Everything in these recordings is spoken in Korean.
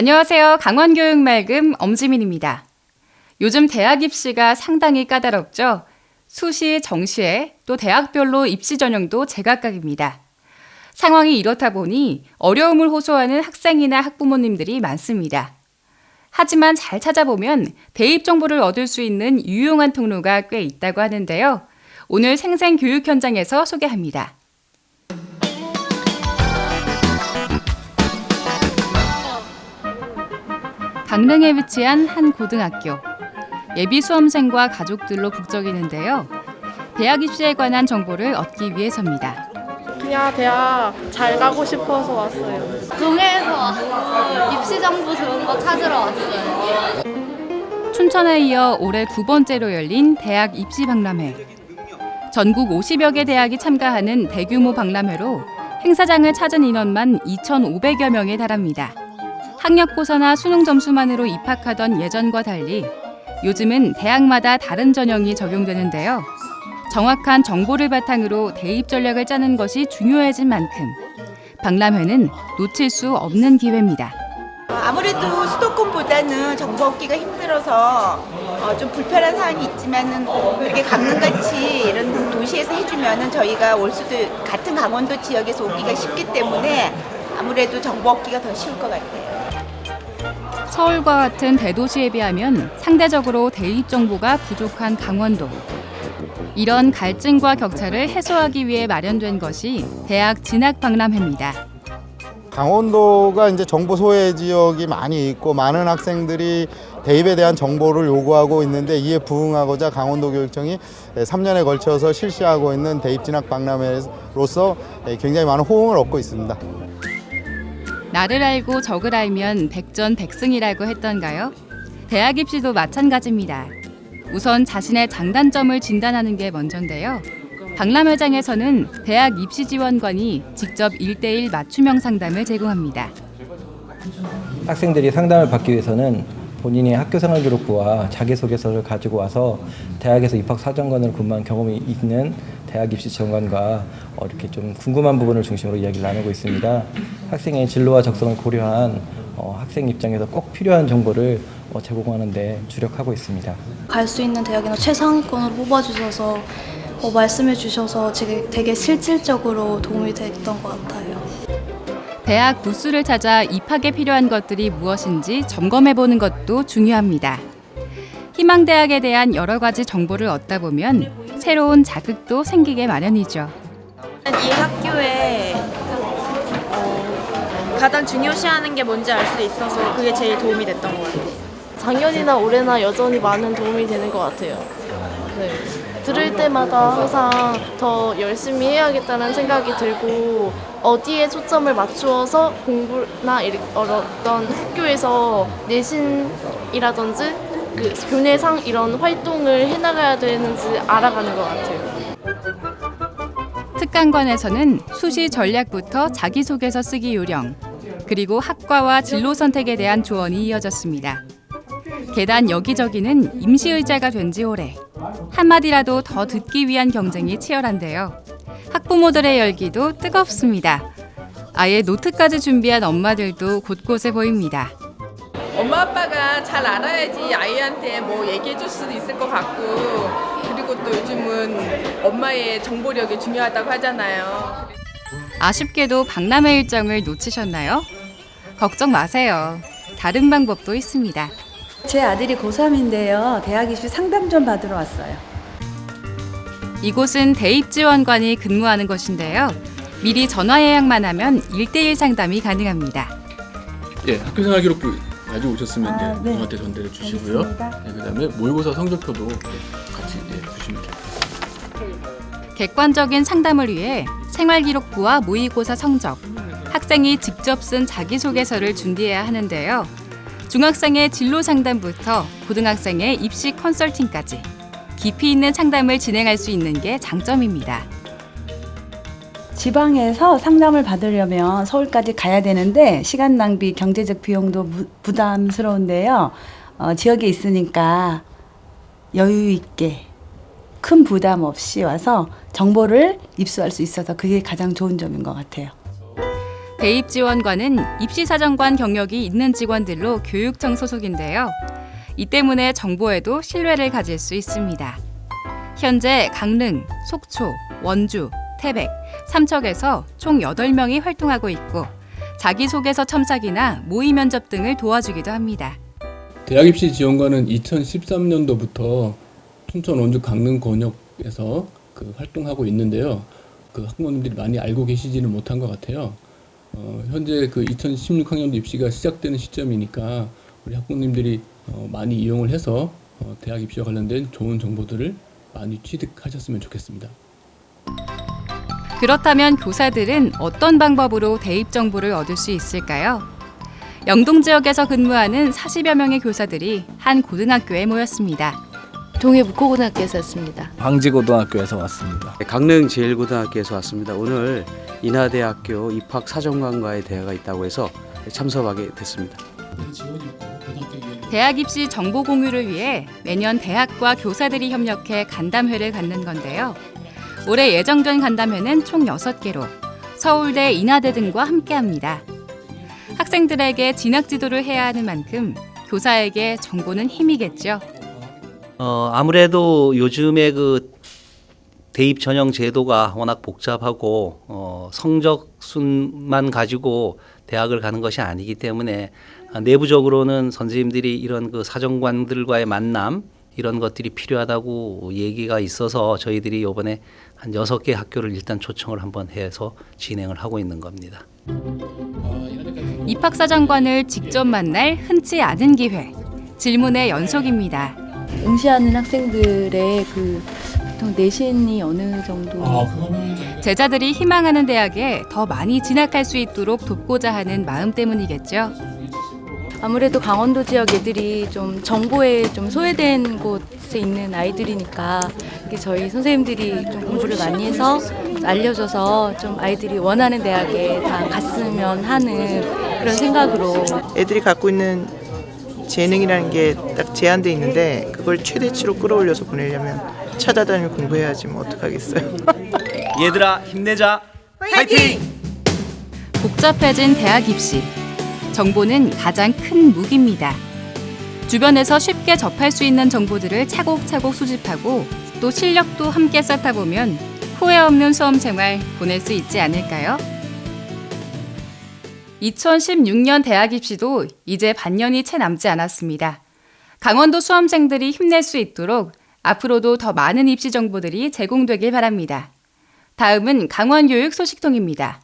안녕하세요. 강원교육말금 엄지민입니다. 요즘 대학 입시가 상당히 까다롭죠. 수시, 정시에 또 대학별로 입시 전형도 제각각입니다. 상황이 이렇다 보니 어려움을 호소하는 학생이나 학부모님들이 많습니다. 하지만 잘 찾아보면 대입 정보를 얻을 수 있는 유용한 통로가 꽤 있다고 하는데요. 오늘 생생 교육 현장에서 소개합니다. 강릉에 위치한 한 고등학교. 예비 수험생과 가족들로 북적이는데요. 대학 입시에 관한 정보를 얻기 위해서입니다. 그냥 대학 잘 가고 싶어서 왔어요. 동해에서 왔고 입시 정보 좋은 거 찾으러 왔어요. 춘천에 이어 올해 2번째로 열린 대학 입시 박람회. 전국 50여 개 대학이 참가하는 대규모 박람회로 행사장을 찾은 인원만 2,500여 명에 달합니다. 학력고사나 수능 점수만으로 입학하던 예전과 달리 요즘은 대학마다 다른 전형이 적용되는데요. 정확한 정보를 바탕으로 대입 전략을 짜는 것이 중요해진 만큼 박람회는 놓칠 수 없는 기회입니다. 아무래도 수도권보다는 정보 얻기가 힘들어서 좀 불편한 사항이 있지만은 이렇게 강릉같이 이런 도시에서 해주면은 저희가 올 수도 같은 강원도 지역에서 오기가 쉽기 때문에 아무래도 정보 얻기가 더 쉬울 것 같아요. 서울과 같은 대도시에 비하면 상대적으로 대입 정보가 부족한 강원도. 이런 갈증과 격차를 해소하기 위해 마련된 것이 대학 진학 박람회입니다. 강원도가 이제 정보 소외 지역이 많이 있고 많은 학생들이 대입에 대한 정보를 요구하고 있는데 이에 부응하고자 강원도교육청이 3년에 걸쳐서 실시하고 있는 대입 진학 박람회로서 굉장히 많은 호응을 얻고 있습니다. 나를 알고 적을 알면 백전백승이라고 했던가요? 대학 입시도 마찬가지입니다. 우선 자신의 장단점을 진단하는 게 먼저인데요. 박람회장에서는 대학 입시 지원관이 직접 1대1 맞춤형 상담을 제공합니다. 학생들이 상담을 받기 위해서는 본인의 학교생활기록부와 자기소개서를 가지고 와서 대학에서 입학사정관으로 근무한 경험이 있는 대학 입시 지원관과 이렇게 좀 궁금한 부분을 중심으로 이야기를 나누고 있습니다. 학생의 진로와 적성을 고려한 학생 입장에서 꼭 필요한 정보를 제공하는 데 주력하고 있습니다. 갈 수 있는 대학이나 최상위권으로 뽑아주셔서 말씀해 주셔서 되게 실질적으로 도움이 됐던 것 같아요. 대학 부스를 찾아 입학에 필요한 것들이 무엇인지 점검해보는 것도 중요합니다. 희망대학에 대한 여러 가지 정보를 얻다 보면 새로운 자극도 생기게 마련이죠. 이 학교에 가장 중요시하는 게 뭔지 알 수 있어서 그게 제일 도움이 됐던 것 같아요. 작년이나 올해나 여전히 많은 도움이 되는 것 같아요. 네. 들을 때마다 항상 더 열심히 해야겠다는 생각이 들고 어디에 초점을 맞추어서 공부나 어떤 학교에서 내신이라든지 그 교내상 이런 활동을 해나가야 되는지 알아가는 것 같아요. 특강관에서는 수시 전략부터 자기소개서 쓰기 요령, 그리고 학과와 진로 선택에 대한 조언이 이어졌습니다. 게단 여기저기는 임시의자가 된 지 오래. 한마디라도 더 듣기 위한 경쟁이 치열한데요. 학부모들의 열기도 뜨겁습니다. 아예 노트까지 준비한 엄마들도 곳곳에 보입니다. 엄마 아빠가 잘 알아야지 아이한테 뭐 얘기해 줄 수도 있을 것 같고, 그리고 또 요즘은 엄마의 정보력이 중요하다고 하잖아요. 아쉽게도 박람회 일정을 놓치셨나요? 걱정 마세요. 다른 방법도 있습니다. 제 아들이 고3인데요. 대학 입시 상담 좀 받으러 왔어요. 이곳은 대입지원관이 근무하는 곳인데요. 미리 전화 예약만 하면 1대1 상담이 가능합니다. 예, 학교생활기록부 가지고 오셨으면 네. 저한테 전달해 주시고요. 네, 그다음에 모의고사 성적표도 같이 주시면 됩니다. 객관적인 상담을 위해 생활기록부와 모의고사 성적, 학생이 직접 쓴 자기소개서를 준비해야 하는데요. 중학생의 진로 상담부터 고등학생의 입시 컨설팅까지 깊이 있는 상담을 진행할 수 있는 게 장점입니다. 지방에서 상담을 받으려면 서울까지 가야 되는데 시간 낭비, 경제적 비용도 부담스러운데요. 지역에 있으니까 여유 있게 큰 부담 없이 와서 정보를 입수할 수 있어서 그게 가장 좋은 점인 것 같아요. 대입지원관은 입시사정관 경력이 있는 직원들로 교육청 소속인데요. 이 때문에 정보에도 신뢰를 가질 수 있습니다. 현재 강릉, 속초, 원주, 태백, 삼척에서 총 8명이 활동하고 있고 자기소개서 첨삭이나 모의 면접 등을 도와주기도 합니다. 대학입시지원관은 2013년도부터 춘천, 원주, 강릉 권역에서 활동하고 있는데요. 학부모님들이 많이 알고 계시지는 못한 것 같아요. 현재 2016학년도 입시가 시작되는 시점이니까 우리 학부모님들이 많이 이용을 해서 대학 입시와 관련된 좋은 정보들을 많이 취득하셨으면 좋겠습니다. 그렇다면 교사들은 어떤 방법으로 대입 정보를 얻을 수 있을까요? 영동 지역에서 근무하는 40여 명의 교사들이 한 고등학교에 모였습니다. 동해 묵호고등학교에서 왔습니다. 방지고등학교에서 왔습니다. 강릉 제1고등학교에서 왔습니다. 오늘 인하대학교 입학사정관과의 대화가 있다고 해서 참석하게 됐습니다. 대학 입시 정보 공유를 위해 매년 대학과 교사들이 협력해 간담회를 갖는 건데요. 올해 예정된 간담회는 총 6개로 서울대, 인하대 등과 함께합니다. 학생들에게 진학 지도를 해야 하는 만큼 교사에게 정보는 힘이겠죠. 아무래도 요즘에 대입 전형 제도가 워낙 복잡하고 성적순만 가지고 대학을 가는 것이 아니기 때문에 내부적으로는 선생님들이 이런 사정관들과의 만남 이런 것들이 필요하다고 얘기가 있어서 저희들이 이번에 한 6개 학교를 일단 초청을 한번 해서 진행을 하고 있는 겁니다. 입학사정관을 직접 만날 흔치 않은 기회. 질문의 연속입니다. 응시하는 학생들의 보통 내신이 어느 정도? 제자들이 희망하는 대학에 더 많이 진학할 수 있도록 돕고자 하는 마음 때문이겠죠. 아무래도 강원도 지역 애들이 좀 정보에 좀 소외된 곳에 있는 아이들이니까 저희 선생님들이 좀 공부를 많이 해서 알려줘서 좀 아이들이 원하는 대학에 다 갔으면 하는 그런 생각으로. 애들이 갖고 있는 재능이라는 게 딱 제한돼 있는데 그걸 최대치로 끌어올려서 보내려면 찾아다니며 공부해야지 뭐 어떡하겠어요. 얘들아 힘내자. 화이팅! 복잡해진 대학 입시. 정보는 가장 큰 무기입니다. 주변에서 쉽게 접할 수 있는 정보들을 차곡차곡 수집하고 또 실력도 함께 쌓다 보면 후회 없는 수험 생활 보낼 수 있지 않을까요? 2016년 대학 입시도 이제 반년이 채 남지 않았습니다. 강원도 수험생들이 힘낼 수 있도록 앞으로도 더 많은 입시 정보들이 제공되길 바랍니다. 다음은 강원교육 소식통입니다.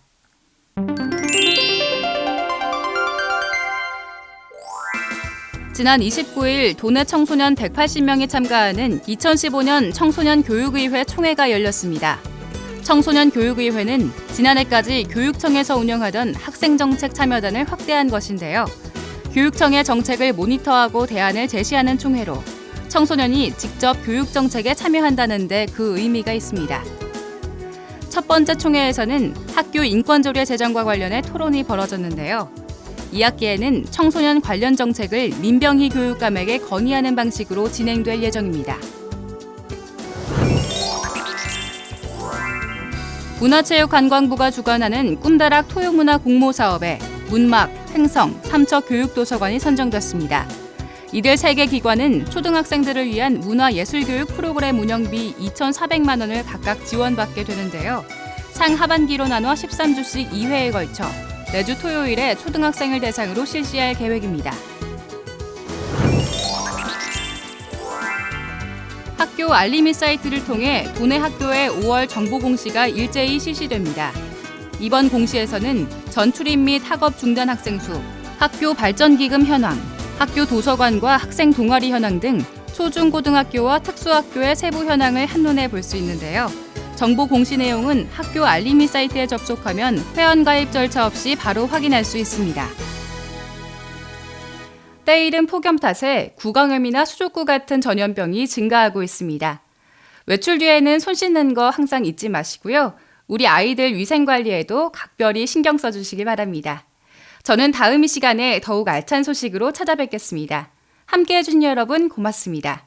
지난 29일 도내 청소년 180명이 참가하는 2015년 청소년 교육의회 총회가 열렸습니다. 청소년 교육의회는 지난해까지 교육청에서 운영하던 학생정책 참여단을 확대한 것인데요. 교육청의 정책을 모니터하고 대안을 제시하는 총회로 청소년이 직접 교육정책에 참여한다는 데 그 의미가 있습니다. 첫 번째 총회에서는 학교 인권조례 제정과 관련해 토론이 벌어졌는데요. 2학기에는 청소년 관련 정책을 민병희 교육감에게 건의하는 방식으로 진행될 예정입니다. 문화체육관광부가 주관하는 꿈다락 토요문화 공모 사업에 문막, 횡성, 삼척 교육도서관이 선정됐습니다. 이들 3개 기관은 초등학생들을 위한 문화예술교육 프로그램 운영비 2,400만 원을 각각 지원받게 되는데요. 상하반기로 나눠 13주씩 2회에 걸쳐 매주 토요일에 초등학생을 대상으로 실시할 계획입니다. 학교 알림이 사이트를 통해 도내 학교의 5월 정보 공시가 일제히 실시됩니다. 이번 공시에서는 전출입 및 학업 중단 학생 수, 학교 발전기금 현황, 학교 도서관과 학생 동아리 현황 등 초중고등학교와 특수학교의 세부 현황을 한눈에 볼 수 있는데요. 정보 공시 내용은 학교 알림이 사이트에 접속하면 회원가입 절차 없이 바로 확인할 수 있습니다. 때이른 폭염 탓에 구강염이나 수족구 같은 전염병이 증가하고 있습니다. 외출 뒤에는 손 씻는 거 항상 잊지 마시고요. 우리 아이들 위생 관리에도 각별히 신경 써주시기 바랍니다. 저는 다음 이 시간에 더욱 알찬 소식으로 찾아뵙겠습니다. 함께해 주신 여러분 고맙습니다.